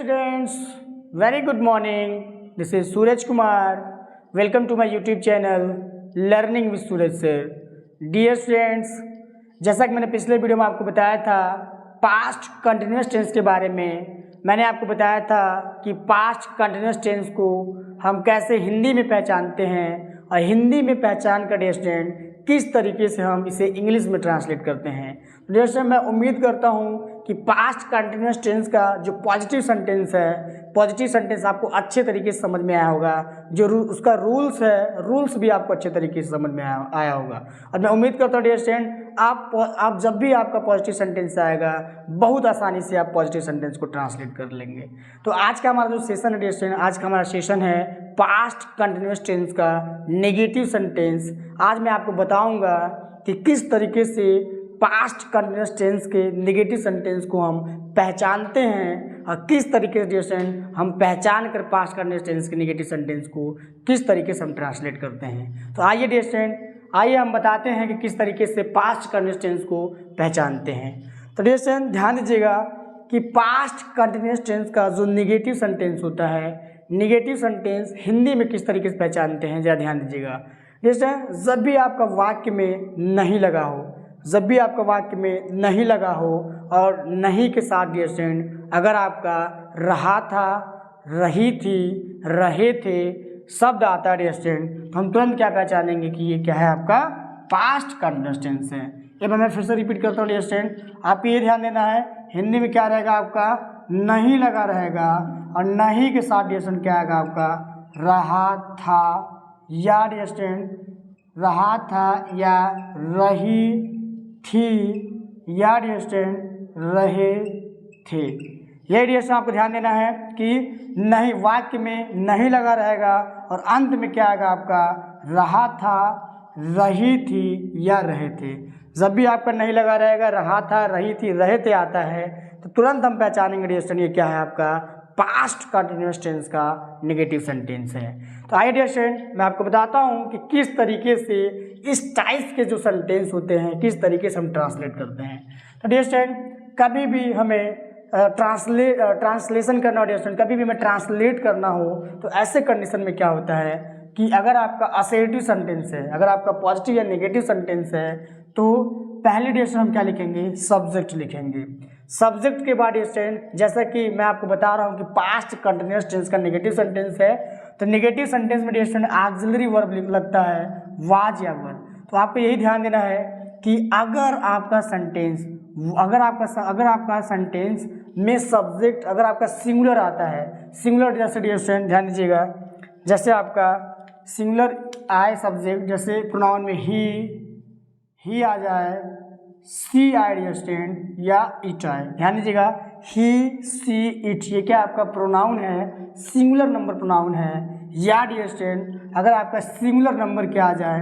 students, very good morning. This is Suraj Kumar. Welcome to my YouTube channel Learning with Suraj Sir. Dear students, जैसा कि मैंने पिछले video में आपको बताया था पास्ट कंटिन्यूअस टेंस के बारे में, मैंने आपको बताया था कि पास्ट कंटिन्यूअस टेंस को हम कैसे हिंदी में पहचानते हैं और हिंदी में पहचान कर डियर स्टूडेंट किस तरीके से हम इसे इंग्लिश में ट्रांसलेट करते हैं। डियर स्टूडेंट, मैं उम्मीद करता हूँ कि पास्ट कंटिन्यूअस टेंस का जो पॉजिटिव सेंटेंस है, पॉजिटिव सेंटेंस आपको अच्छे तरीके से समझ में आया होगा। जो उसका रूल्स है, रूल्स भी आपको अच्छे तरीके से समझ में आया होगा। और मैं उम्मीद करता हूँ डियर स्टूडेंट आप जब भी आपका पॉजिटिव सेंटेंस आएगा बहुत आसानी से आप पॉजिटिव सेंटेंस को ट्रांसलेट कर लेंगे। तो आज का हमारा जो सेशन है डियर स्टूडेंट, आज का हमारा सेशन है पास्ट कंटिन्यूअस टेंस का नेगेटिव सेंटेंस। आज मैं आपको बताऊंगा कि किस तरीके से पास्ट कंटिन्यूअस टेंस के नेगेटिव सेंटेंस को हम पहचानते हैं और किस तरीके से डियर स्टूडेंट हम पहचान कर पास्ट कंटिन्यूअस टेंस के नेगेटिव सेंटेंस को किस तरीके से हम ट्रांसलेट करते हैं। तो आइए डियर स्टूडेंट, आइए हम बताते हैं कि किस तरीके से पास्ट कंटिन्यूअस टेंस को पहचानते हैं। तो डियर स्टूडेंट ध्यान दीजिएगा कि पास्ट कंटिन्यूअस टेंस का जो नेगेटिव सेंटेंस होता है, नेगेटिव सेंटेंस हिंदी में किस तरीके से पहचानते हैं, ज़रा ध्यान दीजिएगा। जैसे जब भी आपका वाक्य में नहीं लगा हो, जब भी आपका वाक्य में नहीं लगा हो और नहीं के साथ डियर स्टूडेंट अगर आपका रहा था, रही थी, रहे थे शब्द आता है डियर स्टूडेंट, तो हम तुरंत क्या पहचानेंगे कि ये क्या है, आपका पास्ट कंटिन्यूअस टेंस है। ये मैं फिर से रिपीट करता हूँ डियर स्टूडेंट, आपको ये ध्यान देना है हिंदी में क्या रहेगा, आपका नहीं लगा रहेगा और नहीं के साथ डियर स्टूडेंट क्या आएगा, आपका रहा था या डियर स्टूडेंट रहा था या रही थी या डियर स्टूडेंट रहे थे। ये डियर स्टूडेंट आपको ध्यान देना है कि नहीं, वाक्य में नहीं लगा रहेगा और अंत में क्या आएगा, आपका रहा था, रही थी या रहे थे। जब भी आपका नहीं लगा रहेगा, रहा था, रही थी, रहे थे आता है तो तुरंत हम पहचानेंगे डियर स्टूडेंट ये क्या है, आपका पास्ट कंटिन्यूअस टेंस का नेगेटिव सेंटेंस है। तो आइए डियर स्टूडेंट मैं आपको बताता हूँ कि किस तरीके से इस टाइप के जो सेंटेंस होते हैं किस तरीके से हम ट्रांसलेट करते हैं। तो डियर स्टूडेंट कभी भी हमें ट्रांसलेशन करना हो डियर स्टूडेंट, कभी भी हमें ट्रांसलेट करना हो तो ऐसे कंडीशन में क्या होता है कि अगर आपका असर्टिव सेंटेंस है, अगर आपका पॉजिटिव या नेगेटिव सेंटेंस है तो पहले डियर स्टूडेंट हम क्या लिखेंगे, सब्जेक्ट लिखेंगे। सब्जेक्ट के बाद डियर स्टूडेंट जैसा कि मैं आपको बता रहा हूँ कि पास्ट कंटिन्यूअस टेंस का नेगेटिव सेंटेंस है, तो नेगेटिव सेंटेंस में डियर स्टूडेंट ऑक्सिलरी वर्ब लगता है, वाज या वर। तो आपको यही ध्यान देना है कि अगर आपका सेंटेंस में सब्जेक्ट अगर आपका सिंगुलर आता है, सिंगुलर जैसे डियर स्टूडेंट ध्यान दीजिएगा, जैसे आपका सिंगुलर आए सब्जेक्ट, जैसे प्रोनाउन में ही आ जाए, सी आए डियर स्टूडेंट या इट आए, ध्यान दीजिएगा ही, सी, इट, ये क्या आपका प्रोनाउन है, सिंगुलर नंबर प्रोनाउन है। या डियर स्टूडेंट अगर आपका सिंगुलर नंबर क्या आ जाए,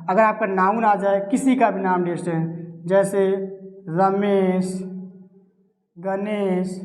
अगर आपका नाउन आ जाए किसी का भी नाम डियर स्टूडेंट, जैसे रमेश, गणेश,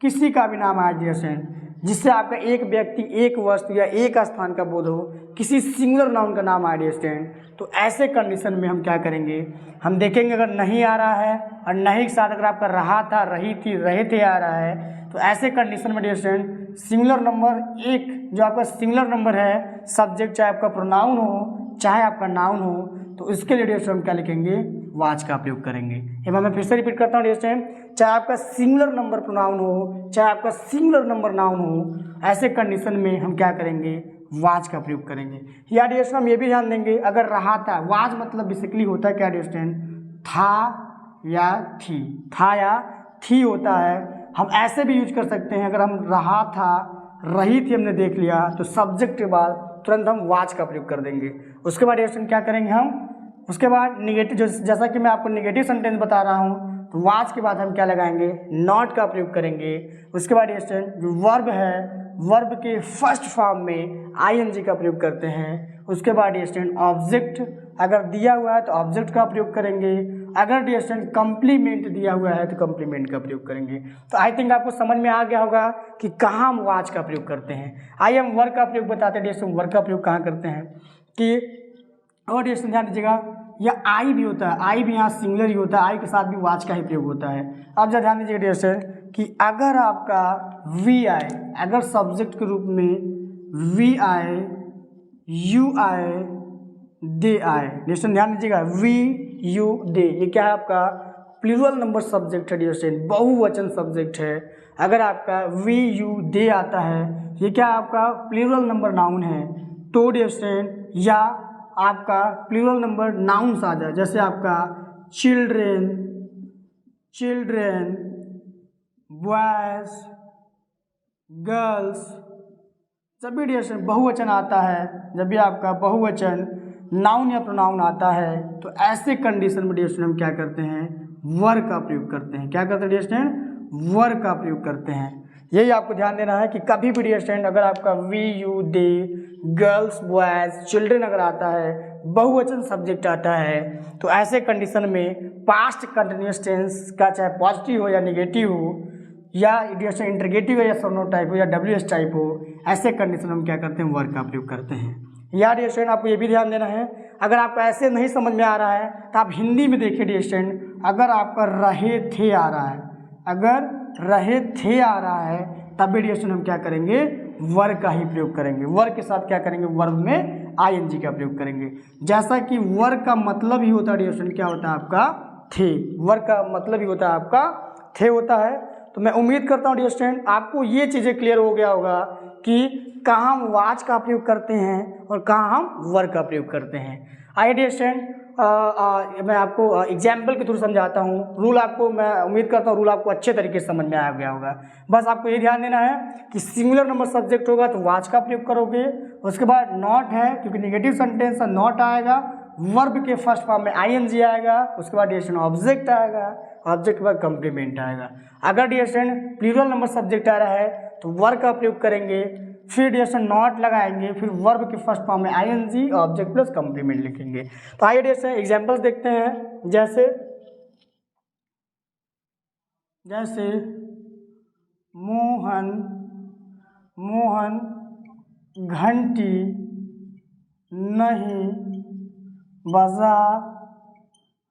किसी का भी नाम आए डियर स्टूडेंट जिससे आपका एक व्यक्ति, एक वस्तु या एक स्थान का बोध हो, किसी सिंगुलर नाउन का नाम आए डियर स्टूडेंट, तो ऐसे कंडीशन में हम क्या करेंगे, हम देखेंगे अगर नहीं आ रहा है और नहीं के साथ अगर आपका रहा था, रही थी, रहे थे आ रहा है तो ऐसे कंडीशन में डियर स्टूडेंट सिंगुलर नंबर एक जो आपका सिंगुलर नंबर है, सब्जेक्ट चाहे आपका प्रोनाउन हो चाहे आपका नाउन हो, तो इसके लिए डियर स्टूडेंट क्या लिखेंगे, वाज का प्रयोग करेंगे। ये मैं फिर से रिपीट करता हूँ डियर स्टूडेंट, चाहे आपका सिंगुलर नंबर प्रोनाउन हो चाहे आपका सिंगुलर नंबर नाउन हो, ऐसे कंडीशन में हम क्या करेंगे, वाज का प्रयोग करेंगे। या डियर स्टूडेंट हम ये भी ध्यान देंगे अगर रहा था, वाज मतलब बेसिकली होता है क्या डियर स्टूडेंट, था या थी, था या थी होता है। हम ऐसे भी यूज कर सकते हैं, अगर हम रहा था, रही थी हमने देख लिया तो सब्जेक्ट के बाद तुरंत हम वाज का प्रयोग कर देंगे। उसके बाद डियर स्टूडेंट क्या करेंगे हम, उसके बाद निगेटिव जैसा कि मैं आपको नेगेटिव सेंटेंस बता रहा हूँ तो वाज के बाद हम क्या लगाएंगे, नॉट का प्रयोग करेंगे। उसके बाद डियर स्टूडेंट जो वर्ब है, वर्ब के फर्स्ट फॉर्म में आईएनजी का प्रयोग करते हैं। उसके बाद डियर स्टूडेंट ऑब्जेक्ट अगर दिया हुआ है तो ऑब्जेक्ट का प्रयोग करेंगे, अगर डियर स्टूडेंट कंप्लीमेंट दिया हुआ है तो कंप्लीमेंट का प्रयोग करेंगे। तो आई थिंक आपको समझ में आ गया होगा कि कहाँ हम वाज का प्रयोग करते हैं। आइए हम वर्ब का प्रयोग बताते हैं डियर स्टूडेंट, वर्ब का प्रयोग कहाँ करते हैं कि और डियर स्टूडेंट ध्यान दीजिएगा या आई भी होता है, आई भी यहाँ सिंगुलर ही होता है, आई के साथ भी वाच का ही प्रयोग होता है। अब जरा ध्यान दीजिएगा डियर स्टूडेंट कि अगर आपका वी आए, अगर सब्जेक्ट के रूप में वी आए, यू आए, दे आए, डियर स्टूडेंट ध्यान दीजिएगा, वी यू दे, ये क्या है आपका प्लूरल नंबर सब्जेक्ट है डियर स्टूडेंट, बहुवचन सब्जेक्ट है। अगर आपका वी यू दे आता है, ये क्या आपका प्लूरल नंबर नाउन है। तो डियर स्टूडेंट या आपका प्लूरल नंबर नाउन्स आ जाए, जैसे आपका चिल्ड्रेन, चिल्ड्रेन, बॉयज, गर्ल्स, जब भी डियर स्टूडेंट बहुवचन आता है, जब भी आपका बहुवचन नाउन या प्रोनाउन आता है, तो ऐसे कंडीशन में डियर स्टूडेंट हम क्या करते हैं, वर का प्रयोग करते हैं। क्या करते हैं डियर स्टूडेंट, वर का प्रयोग करते हैं। यही आपको ध्यान देना है कि कभी भी डियर स्टूडेंट अगर आपका we you they, girls, boys, children अगर आता है, बहुवचन सब्जेक्ट आता है, तो ऐसे कंडीशन में पास्ट कंटिन्यूअस टेंस का चाहे पॉजिटिव हो या निगेटिव हो, या डियर स्टूडेंट इंटरगेटिव हो या सोनो टाइप हो या डब्ल्यूएस टाइप हो, ऐसे कंडीशन में हम क्या करते हैं, वर का प्रयोग करते हैं। या डियर स्टूडेंट आपको ये भी ध्यान देना है, अगर आपको ऐसे नहीं समझ में आ रहा है तो आप हिंदी में देखिए डियर स्टूडेंट, अगर आपका रहे थे आ रहा है, अगर रहे थे आ रहा है, तब भी डियर स्टूडेंट हम क्या करेंगे, वर का ही प्रयोग करेंगे। वर के साथ क्या करेंगे, वर्ब में आईएनजी का प्रयोग करेंगे। जैसा कि वर का मतलब ही होता है डियर स्टूडेंट, क्या होता है आपका, थे। वर का मतलब ही होता है आपका थे होता है। तो मैं उम्मीद करता हूँ डियर स्टूडेंट आपको ये चीज़ें क्लियर हो गया होगा कि कहाँ हम वाच का प्रयोग करते हैं और कहाँ हम वर का प्रयोग करते हैं। आइए डियर स्टूडेंट मैं आपको एग्जाम्पल के थ्रू समझाता हूँ। रूल आपको, मैं उम्मीद करता हूँ रूल आपको अच्छे तरीके से समझ में आ गया होगा। बस आपको ये ध्यान देना है कि सिंगुलर नंबर सब्जेक्ट होगा तो वाच का प्रयोग करोगे, उसके बाद नॉट है क्योंकि नेगेटिव सेंटेंस है, नॉट आएगा, वर्ब के फर्स्ट फॉर्म में आईएनजी आएगा, उसके बाद डियर स्टूडेंट ऑब्जेक्ट आएगा, ऑब्जेक्ट के बाद कंप्लीमेंट आएगा। अगर dear student plural number subject आ रहा है तो वर का प्रयोग करेंगे, फिर डियर स्टूडेंट नॉट लगाएंगे, फिर वर्ब के फर्स्ट फॉर्म में आईएनजी, ऑब्जेक्ट प्लस कंप्लीमेंट लिखेंगे। तो आइए डियर स्टूडेंट एग्जांपल्स देखते हैं। जैसे जैसे मोहन, मोहन घंटी नहीं बजा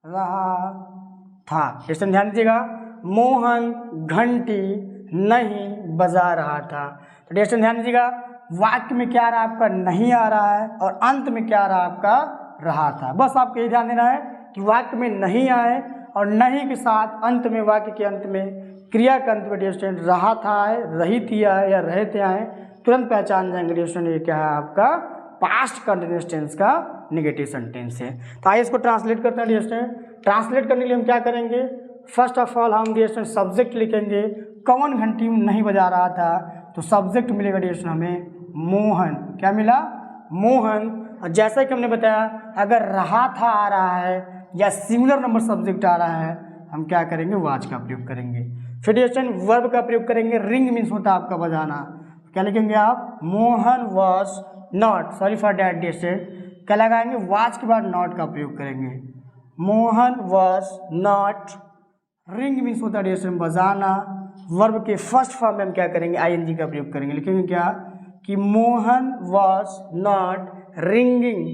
रहा था। इसमें ध्यान दीजिएगा, मोहन घंटी नहीं बजा रहा था। तो डियर स्टूडेंट ध्यान दीजिएगा, वाक्य में क्या आ रहा है आपका, नहीं आ रहा है, और अंत में क्या आ रहा है आपका, रहा था। बस आपको ये ध्यान देना है कि वाक्य में नहीं आए और नहीं के साथ अंत में, वाक्य के अंत में, क्रिया के अंत में डियर स्टूडेंट रहा था आए, रही थी आए या रहे थे आए, तुरंत पहचान जाएंगे डियर स्टूडेंट ये क्या है आपका पास्ट कंटिन्यूअस टेंस का नेगेटिव सेंटेंस है। तो आइए इसको ट्रांसलेट करते हैं डियर स्टूडेंट। ट्रांसलेट करने के लिए हम क्या करेंगे, फर्स्ट ऑफ ऑल हम डियर स्टूडेंट सब्जेक्ट लिखेंगे। कौन घंटी नहीं बजा रहा था, तो सब्जेक्ट मिलेगा डियर स्टूडेंट हमें मोहन। क्या मिला, मोहन। और जैसा कि हमने बताया अगर रहा था आ रहा है या सिंगुलर नंबर सब्जेक्ट आ रहा है, हम क्या करेंगे, वाच का प्रयोग करेंगे। फिर डियर स्टूडेंट वर्ब का प्रयोग करेंगे। रिंग मीन्स होता है आपका बजाना। क्या लिखेंगे आप, Mohan was not, sorry for that dear student, क्या लगाएंगे, वाच के बाद नॉट का प्रयोग करेंगे। Mohan was not, ring means होता है डियर स्टूडेंट बजाना। वर्ब के फर्स्ट फॉर्म में हम क्या करेंगे, आईएनजी का प्रयोग करेंगे। लिखेंगे क्या कि Mohan was not ringing,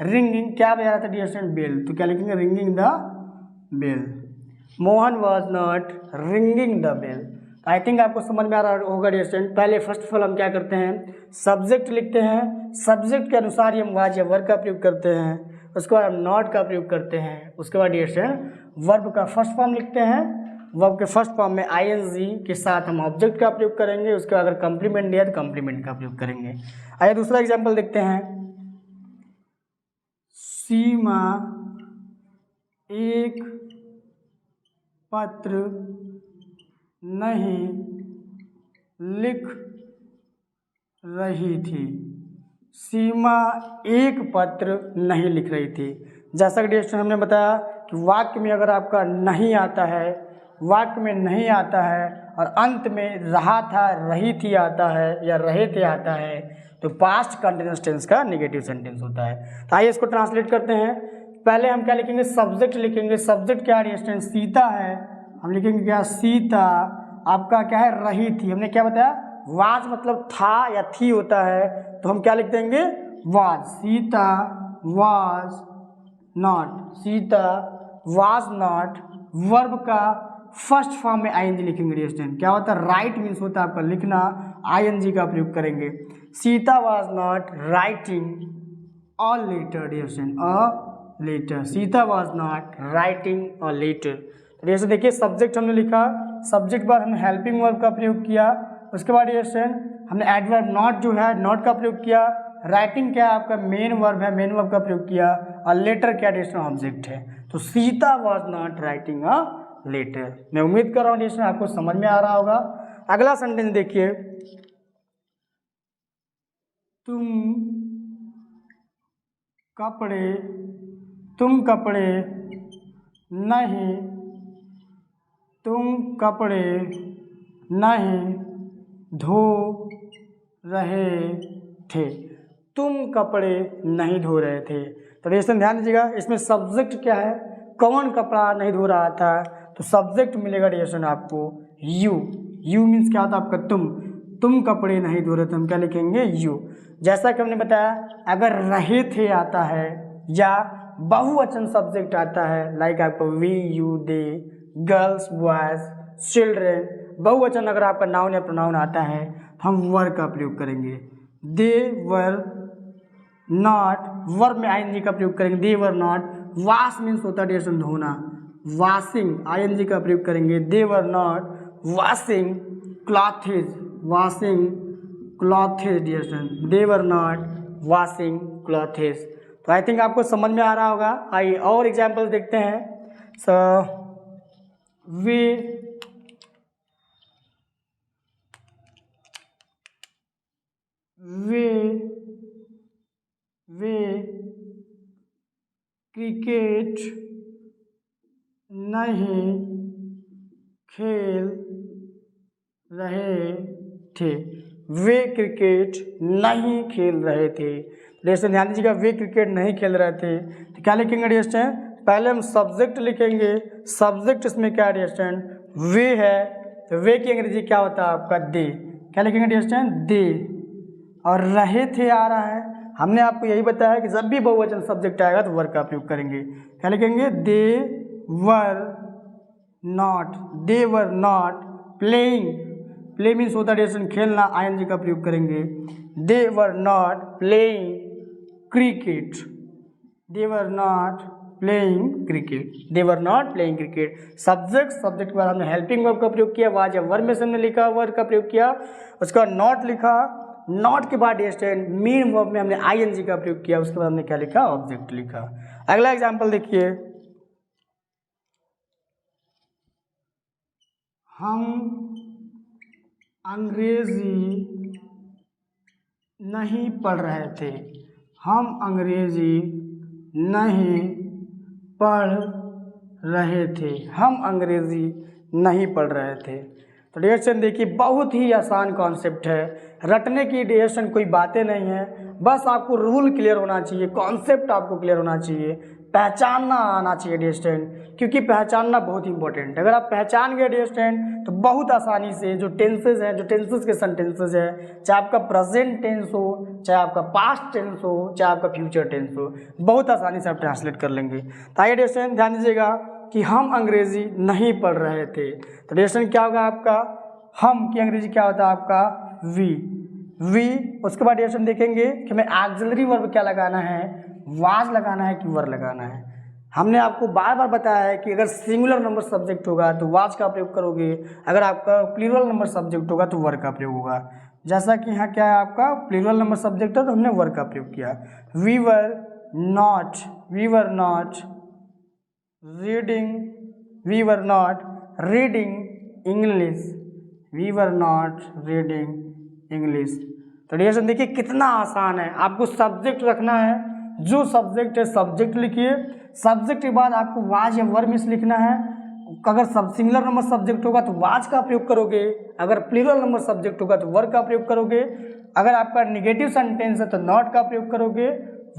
ringing क्या बजा रहा था डियर स्टूडेंट, बेल, तो क्या लिखेंगे, ringing the bell. Mohan was not ringing the bell. I think आपको समझ में आ रहा होगा डियर स्टूडेंट। पहले फर्स्ट ऑफ ऑल हम क्या करते हैं, सब्जेक्ट लिखते हैं, सब्जेक्ट के अनुसार ही हम वाच या वर्ब का प्रयोग करते हैं, उसके बाद हम नॉट का प्रयोग करते हैं, उसके बाद डियर स्टूडेंट वर्ब का फर्स्ट फॉर्म लिखते हैं, वर्ब के फर्स्ट फॉर्म में आईएनजी के साथ हम ऑब्जेक्ट का प्रयोग करेंगे, उसके बाद अगर कंप्लीमेंट दिया तो कंप्लीमेंट का प्रयोग करेंगे। आइए दूसरा एग्जाम्पल देखते हैं। सीमा एक पत्र नहीं लिख रही थी। सीमा एक पत्र नहीं लिख रही थी। जैसा कि डियर स्टूडेंट हमने बताया कि वाक्य में अगर आपका नहीं आता है, वाक्य में नहीं आता है और अंत में रहा था, रही थी आता है या रहे थे आता है, तो पास्ट कंटिन्यूअस टेंस का नेगेटिव सेंटेंस होता है। तो आइए इसको ट्रांसलेट करते हैं। पहले हम क्या लिखेंगे, सब्जेक्ट लिखेंगे। सब्जेक्ट क्या है, स्टूडेंट सीता है, हम लिखेंगे क्या, सीता आपका क्या है, रही थी। हमने क्या बताया, वाज मतलब था या थी होता है, तो हम क्या लिख देंगे, was. Sita was not, Sita was not verb का फर्स्ट फॉर्म में आईएनजी लिखेंगे डियर स्टूडेंट। क्या होता है, राइट मीन्स होता है आपका लिखना, आईएनजी का प्रयोग करेंगे। Sita was not writing a letter dear student, a letter, Sita was not writing a letter. जैसे देखिए सब्जेक्ट हमने लिखा, सब्जेक्ट बाद हमने हेल्पिंग वर्ब का प्रयोग किया, उसके बाद डियर स्टूडेंट हमने एडवर्ब नॉट जो है नॉट का प्रयोग किया, राइटिंग क्या है आपका मेन वर्ब है, मेन वर्ब का प्रयोग किया, और लेटर क्या डियर स्टूडेंट ऑब्जेक्ट है। तो Sita was not writing a letter. मैं उम्मीद कर रहा हूँ डियर स्टूडेंट आपको समझ में आ रहा होगा। अगला सेंटेंस देखिए, तुम कपड़े नहीं, तुम कपड़े नहीं धो रहे थे, तुम कपड़े नहीं धो रहे थे। तो रिएक्शन ध्यान दीजिएगा, इसमें सब्जेक्ट क्या है, कौन कपड़ा नहीं धो रहा था, तो सब्जेक्ट मिलेगा रिएक्शन आपको यू। यू मीन्स क्या होता है आपका तुम कपड़े नहीं धो रहे थे, हम क्या लिखेंगे यू। जैसा कि हमने बताया अगर रहे थे आता है या बहुवचन सब्जेक्ट आता है, लाइक आपको we you they girls boys children, बहुवचन अगर आपका नाउन या प्रोनाउन आता है हम वर का प्रयोग करेंगे। दे वर नॉट, वर्ब में आईएनजी का प्रयोग करेंगे, they were not. Wash means होता है डियर धोना, वाशिंग आईएनजी का प्रयोग करेंगे, they were not washing clothes, washing clothes dear student, they were not washing clothes. तो आई थिंक आपको समझ में आ रहा होगा। आइए और एग्जाम्पल देखते हैं। सो वे क्रिकेट नहीं खेल रहे थे, वे क्रिकेट नहीं खेल रहे थे। जैसे ध्यान दीजिएगा वे क्रिकेट नहीं खेल रहे थे, तो क्या लिखेंगे डियर स्टूडेंट, पहले हम सब्जेक्ट लिखेंगे, सब्जेक्ट इसमें क्या डियर स्टूडेंट वे है, तो वे की अंग्रेजी क्या होता है आपका दे, क्या लिखेंगे डियर स्टूडेंट दे। और रहे थे आ रहा है, हमने आपको यही बताया कि जब भी बहुवचन सब्जेक्ट आएगा तो वर का प्रयोग करेंगे, क्या लिखेंगे they were not, they were not playing, play means होता है खेलना, आईएनजी का प्रयोग करेंगे, they were not playing cricket, they were not playing cricket, they were not playing cricket. सब्जेक्ट के बाद हमने हेल्पिंग वर्ब का प्रयोग किया, वाज या वर्ब में से हमने लिखा वर्ब का प्रयोग किया, उसके बाद नॉट लिखा, नॉट के बाद स्टैंड मेन वर्ब में हमने आईएनजी का प्रयोग किया, उसके बाद हमने क्या लिखा ऑब्जेक्ट लिखा। अगला एग्जांपल देखिए, हम अंग्रेजी नहीं पढ़ रहे थे, हम अंग्रेजी नहीं पढ़ रहे थे, हम अंग्रेजी नहीं पढ़ रहे थे। तो डिरेक्शन देखिए बहुत ही आसान कॉन्सेप्ट है, रटने की डिरेक्शन कोई बातें नहीं है, बस आपको रूल क्लियर होना चाहिए, कॉन्सेप्ट आपको क्लियर होना चाहिए, पहचानना आना चाहिए डिरेक्शन, क्योंकि पहचानना बहुत इंपॉर्टेंट है। अगर आप पहचान गए डिरेक्शन तो बहुत आसानी से जो टेंसेज हैं, जो टेंसेज के सेंटेंसेज है, चाहे आपका प्रेजेंट टेंस हो, चाहे आपका पास्ट टेंस हो, चाहे आपका फ्यूचर टेंस हो, बहुत आसानी से आप ट्रांसलेट कर लेंगे। तो आइए डिरेक्शन ध्यान दीजिएगा कि हम अंग्रेजी नहीं पढ़ रहे थे, तो डिरेक्शन क्या होगा आपका, हम की अंग्रेजी क्या होता है आपका वी। उसके बाद डिरेक्शन देखेंगे कि हमें ऑक्सिलरी वर्ब क्या लगाना है, वाज लगाना है कि वर लगाना है। हमने आपको बार बार बताया है कि अगर सिंगुलर नंबर सब्जेक्ट होगा तो वाज का प्रयोग करोगे, अगर आपका प्लूरल नंबर सब्जेक्ट होगा तो वर का प्रयोग होगा। जैसा कि यहाँ क्या है आपका प्लूरल नंबर सब्जेक्ट है तो हमने वर का प्रयोग किया। We were not reading, we were not reading English, we were not reading English. तो डिरेक्शन देखिए कितना आसान है, आपको सब्जेक्ट रखना है, जो सब्जेक्ट है सब्जेक्ट लिखिए, सब्जेक्ट के बाद आपको वाज या वर्ब में लिखना है। अगर सब सिंगुलर नंबर सब्जेक्ट होगा तो वाज का प्रयोग करोगे, अगर प्लूरल नंबर सब्जेक्ट होगा तो वर्ब का प्रयोग करोगे, अगर आपका निगेटिव सेंटेंस है तो नॉट का प्रयोग करोगे,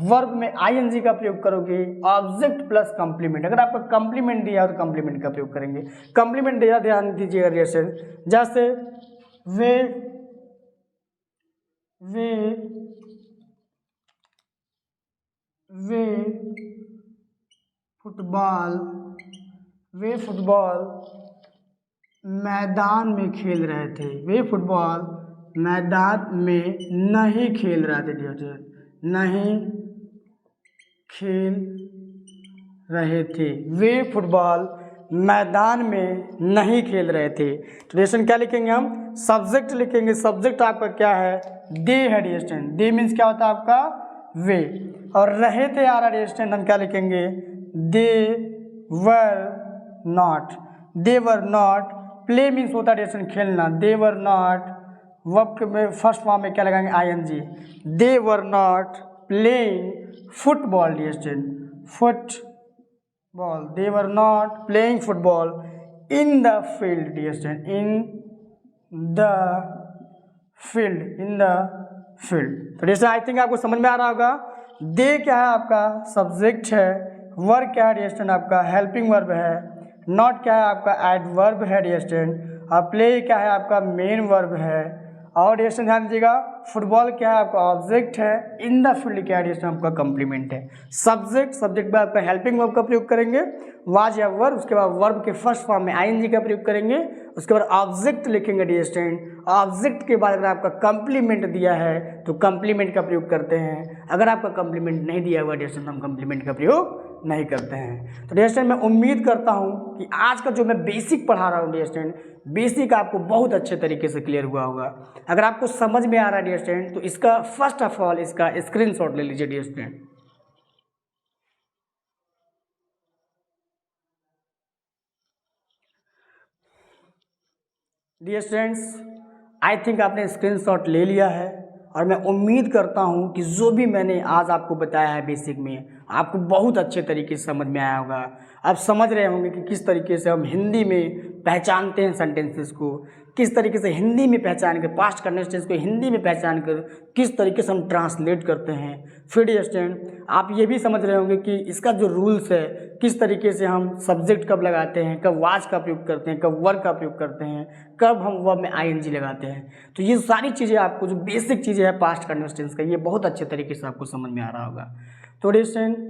वर्ब में आईएनजी का प्रयोग करोगे, ऑब्जेक्ट प्लस कंप्लीमेंट, अगर आपका कंप्लीमेंट दिया हो तो कंप्लीमेंट का प्रयोग करेंगे। कंप्लीमेंट दिया ध्यान दीजिएगा रिएक्शन, जैसे वे फुटबॉल, वे फुटबॉल मैदान में खेल रहे थे। वे फुटबॉल मैदान में नहीं खेल रहे थे डियर, नहीं खेल रहे थे। वे फुटबॉल मैदान में नहीं खेल रहे थे। तो डियर क्या लिखेंगे हम? सब्जेक्ट लिखेंगे। सब्जेक्ट आपका क्या है? दे है डियर। दे मीन्स क्या होता है आपका? वे। और रहे थे आ रहा डियर, हम क्या लिखेंगे? They were not. They were not. Play means होता है डियर खेलना। दे वर नॉट वर्ब में फर्स्ट फॉर्म में क्या लगाएंगे? ING. They were not playing football dear, football. They were not playing football in the field dear, in the field, in the field. तो dear I think आपको समझ में आ रहा होगा। दे क्या है आपका? सब्जेक्ट है। वर्ब क्या है डियर? आपका हेल्पिंग वर्ब है। नॉट क्या है आपका? एडवर्ब है डियर। और प्ले क्या है आपका? मेन वर्ब है। और डियर ध्यान दीजिएगा, फुटबॉल क्या है आपका? ऑब्जेक्ट है। इन द फील्ड क्या है डियर? आपका कंप्लीमेंट है। सब्जेक्ट में आपका हेल्पिंग वर्ब का प्रयोग करेंगे, वाज या वर्ब। उसके बाद वर्ब के फर्स्ट फॉर्म में आईएनजी का प्रयोग करेंगे। उसके बाद ऑब्जेक्ट लिखेंगे डियर। ऑब्जेक्ट के बाद अगर आपका कंप्लीमेंट दिया है तो कंप्लीमेंट का प्रयोग करते हैं। अगर आपका कंप्लीमेंट नहीं दिया हुआ डियर तो हम कंप्लीमेंट का प्रयोग नहीं करते हैं। तो डियर मैं उम्मीद करता हूँ कि आज का जो मैं बेसिक पढ़ा रहा हूँ डियर, बेसिक आपको बहुत अच्छे तरीके से क्लियर हुआ होगा। अगर आपको समझ में आ रहा है डियर तो इसका फर्स्ट ऑफ ऑल इसका स्क्रीनशॉट ले लीजिए dear. Dear students I think आपने स्क्रीनशॉट ले लिया है और मैं उम्मीद करता हूं कि जो भी मैंने आज आपको बताया है बेसिक में आपको बहुत अच्छे तरीके से समझ में आया होगा। आप समझ रहे होंगे कि किस तरीके से हम हिंदी में पहचानते हैं सेंटेंसेस को, किस तरीके से हिंदी में पहचान कर पास्ट कंटिन्यूअस टेंस को हिंदी में पहचान कर किस तरीके से हम ट्रांसलेट करते हैं। फिर डियर स्टूडेंट आप ये भी समझ रहे होंगे कि इसका जो रूल्स है, किस तरीके से हम सब्जेक्ट कब लगाते हैं, कब वाज का प्रयोग करते हैं, कब वर्ब का प्रयोग करते हैं, कब हम वर्ब में आईएनजी लगाते हैं। तो ये सारी चीज़ें आपको जो बेसिक चीज़ें हैं पास्ट कंटिन्यूअस टेंस का, ये बहुत अच्छे तरीके से आपको समझ में आ रहा होगा। तो डियर स्टूडेंट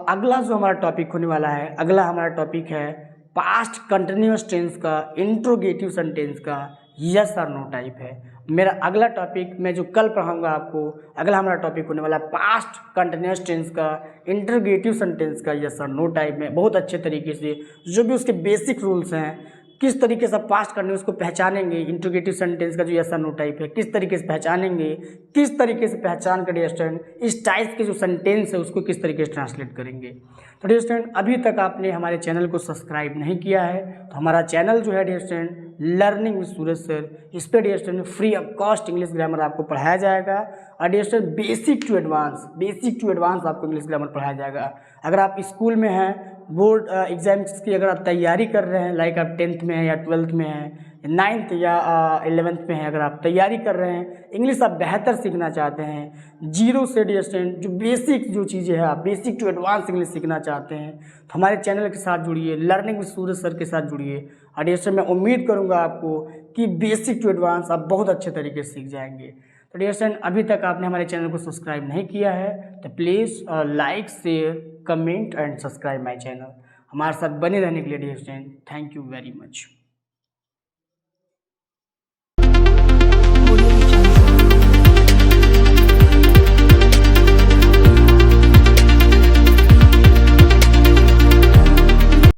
अगला जो हमारा टॉपिक होने वाला है, अगला हमारा टॉपिक है पास्ट कंटिन्यूअस टेंस का, इंट्रोगेटिव सेंटेंस का यस और नो टाइप है। मेरा अगला टॉपिक मैं जो कल पढ़ाऊंगा आपको, अगला हमारा टॉपिक होने वाला है पास्ट कंटिन्यूअस टेंस का, इंट्रोगेटिव सेंटेंस का यस और नो टाइप में बहुत अच्छे तरीके से जो भी उसके बेसिक रूल्स हैं, किस तरीके से पास्ट कंटिन्यूअस को पहचानेंगे, इंट्रोगेटिव सेंटेंस का जो यस और नो टाइप है किस तरीके से पहचानेंगे, किस तरीके से पहचान कर डियर स्टूडेंट इस टाइप के जो सेंटेंस है उसको किस तरीके से ट्रांसलेट करेंगे। तो डियर स्टूडेंट अभी तक आपने हमारे चैनल को सब्सक्राइब नहीं किया है तो हमारा चैनल जो है dear student learning with Suraj sir, इस पर dear student free of cost English grammar आपको पढ़ाया जाएगा। और dear student basic to advance आपको इंग्लिश ग्रामर पढ़ाया जाएगा। अगर आप स्कूल में हैं, बोर्ड एग्जाम्स की अगर आप तैयारी कर रहे हैं, लाइक आप 10th में हैं या 12th में हैं, 9th या 11th में हैं, अगर आप तैयारी कर रहे हैं, इंग्लिश आप बेहतर सीखना चाहते हैं, जीरो से डियर स्टूडेंट जो बेसिक जो चीज़ें हैं आप बेसिक टू एडवांस इंग्लिश सीखना चाहते हैं तो हमारे चैनल के साथ जुड़िए, लर्निंग विद सूरज सर के साथ जुड़िए। और डियर स्टूडेंट मैं उम्मीद करूँगा आपको कि बेसिक टू एडवांस आप बहुत अच्छे तरीके से सीख जाएंगे। तो डियर स्टूडेंट अभी तक आपने हमारे चैनल को सब्सक्राइब नहीं किया है तो please like share comment and subscribe my channel. हमारे साथ बने रहने के लिए dear student thank you very much.